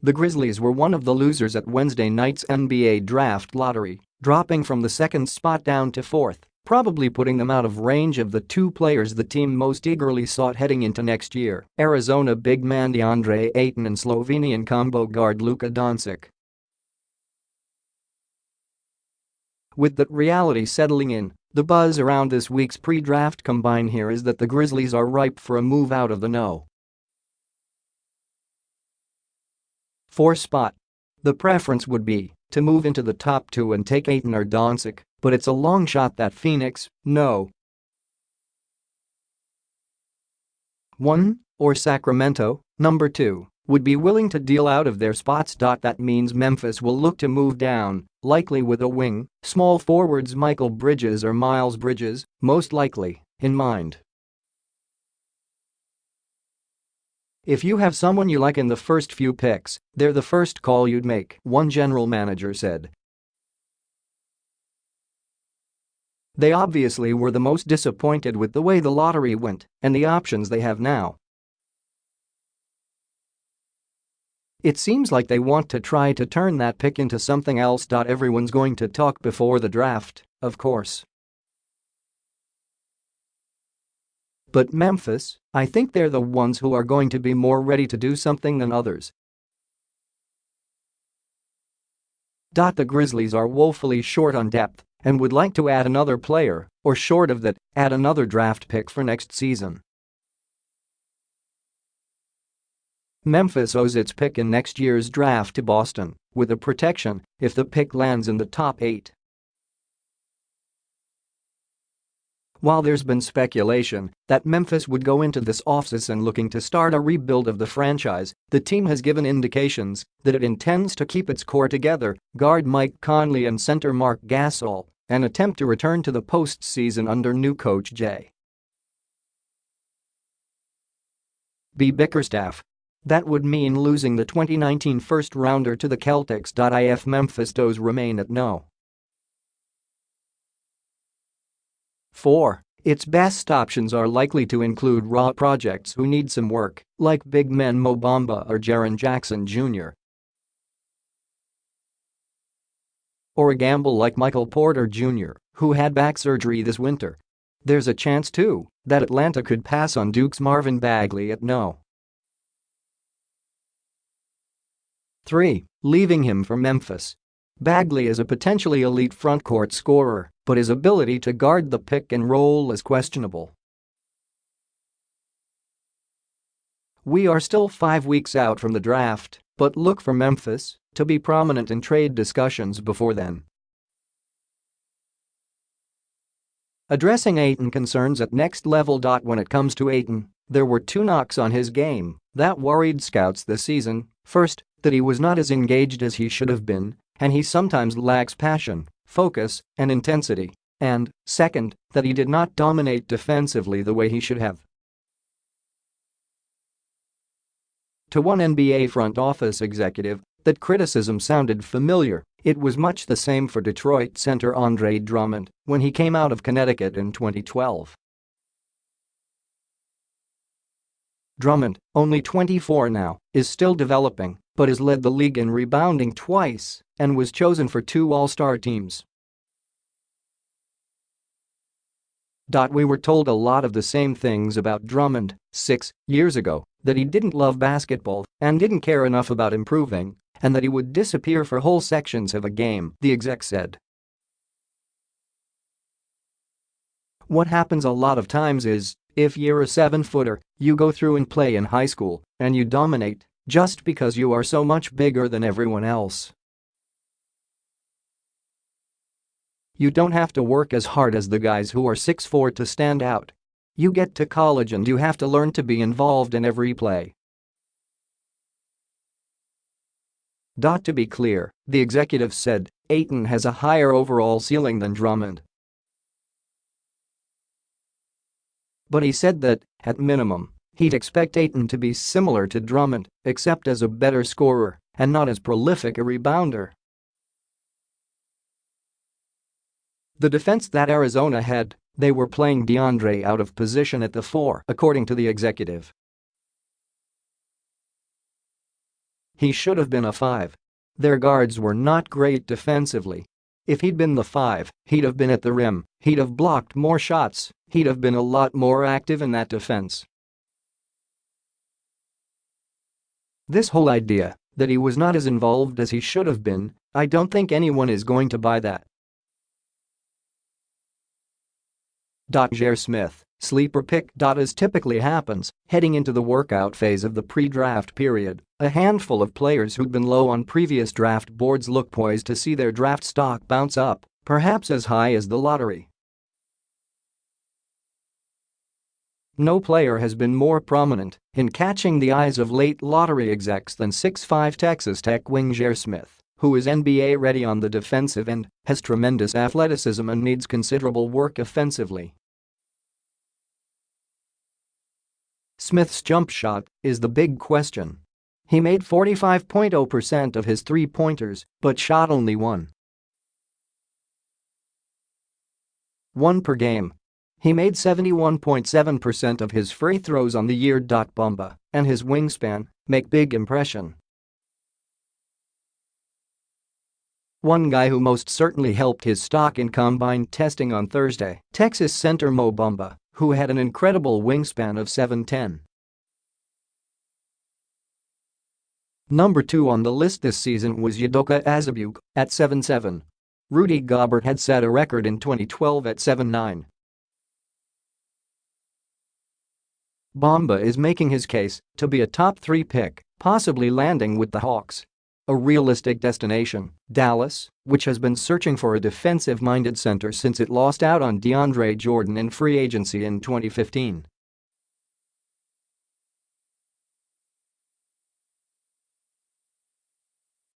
The Grizzlies were one of the losers at Wednesday night's NBA Draft lottery, dropping from the second spot down to fourth, probably putting them out of range of the two players the team most eagerly sought heading into next year: Arizona big man Deandre Ayton and Slovenian combo guard Luka Doncic. With that reality settling in, the buzz around this week's pre-draft combine here is that the Grizzlies are ripe for a move out of the no. 4 spot. The preference would be to move into the top 2 and take Ayton or Doncic, but it's a long shot that Phoenix, no. 1, or Sacramento, number 2, would be willing to deal out of their spots. That means Memphis will look to move down, likely with a wing, small forwards Mikal Bridges or Miles Bridges, most likely, in mind. If you have someone you like in the first few picks, they're the first call you'd make, one general manager said. They obviously were the most disappointed with the way the lottery went and the options they have now. It seems like they want to try to turn that pick into something else. Everyone's going to talk before the draft, of course. But Memphis, I think they're the ones who are going to be more ready to do something than others. The Grizzlies are woefully short on depth and would like to add another player, or short of that, add another draft pick for next season. Memphis owes its pick in next year's draft to Boston, with a protection if the pick lands in the top 8. While there's been speculation that Memphis would go into this offseason looking to start a rebuild of the franchise, the team has given indications that it intends to keep its core together: guard Mike Conley and center Marc Gasol, and attempt to return to the postseason under new coach J. B. Bickerstaff. That would mean losing the 2019 first-rounder to the Celtics. If Memphis does remain at no. 4. Its best options are likely to include raw projects who need some work, like big men Mo Bamba or Jaren Jackson Jr. Or a gamble like Michael Porter Jr., who had back surgery this winter. There's a chance, too, that Atlanta could pass on Duke's Marvin Bagley at no. 3. Leaving him for Memphis. Bagley is a potentially elite frontcourt scorer, but his ability to guard the pick and roll is questionable. We are still 5 weeks out from the draft, but look for Memphis to be prominent in trade discussions before then. Addressing Ayton concerns at next level. When it comes to Ayton, there were 2 knocks on his game that worried scouts this season. First, that he was not as engaged as he should have been, and he sometimes lacks passion, focus, and intensity. And, second, that he did not dominate defensively the way he should have. To one NBA front office executive, that criticism sounded familiar. It was much the same for Detroit center Andre Drummond when he came out of Connecticut in 2012. Drummond, only 24 now, is still developing, but has led the league in rebounding twice and was chosen for 2 All-Star teams. We were told a lot of the same things about Drummond 6 years ago: that he didn't love basketball and didn't care enough about improving, and that he would disappear for whole sections of a game, the exec said. What happens a lot of times is, if you're a 7-footer, you go through and play in high school, and you dominate, just because you are so much bigger than everyone else. You don't have to work as hard as the guys who are 6'4" to stand out. You get to college and you have to learn to be involved in every play. To be clear, the executive said, Ayton has a higher overall ceiling than Drummond. But he said that, at minimum, he'd expect Ayton to be similar to Drummond, except as a better scorer and not as prolific a rebounder. The defense that Arizona had, they were playing Deandre out of position at the 4, according to the executive. He should have been a 5. Their guards were not great defensively. If he'd been the 5, he'd have been at the rim, he'd have blocked more shots, he'd have been a lot more active in that defense. This whole idea that he was not as involved as he should have been, I don't think anyone is going to buy that. J.R. Smith, sleeper pick. As typically happens, heading into the workout phase of the pre-draft period, a handful of players who'd been low on previous draft boards look poised to see their draft stock bounce up, perhaps as high as the lottery. No player has been more prominent in catching the eyes of late lottery execs than 6'5" Texas Tech wing J.R. Smith, who is NBA ready on the defensive end, has tremendous athleticism and needs considerable work offensively. Smith's jump shot is the big question. He made 45.0% of his three-pointers but shot only one per game. He made 71.7% of his free throws on the year. Bamba and his wingspan make big impression. One guy who most certainly helped his stock in combine testing on Thursday, Texas center Mo Bamba, who had an incredible wingspan of 7'10". Number 2 on the list this season was Udoka Azubuike at 7'7". Rudy Gobert had set a record in 2012 at 7'9". Bamba is making his case to be a top 3 pick, possibly landing with the Hawks. A realistic destination, Dallas, which has been searching for a defensive-minded center since it lost out on DeAndre Jordan in free agency in 2015.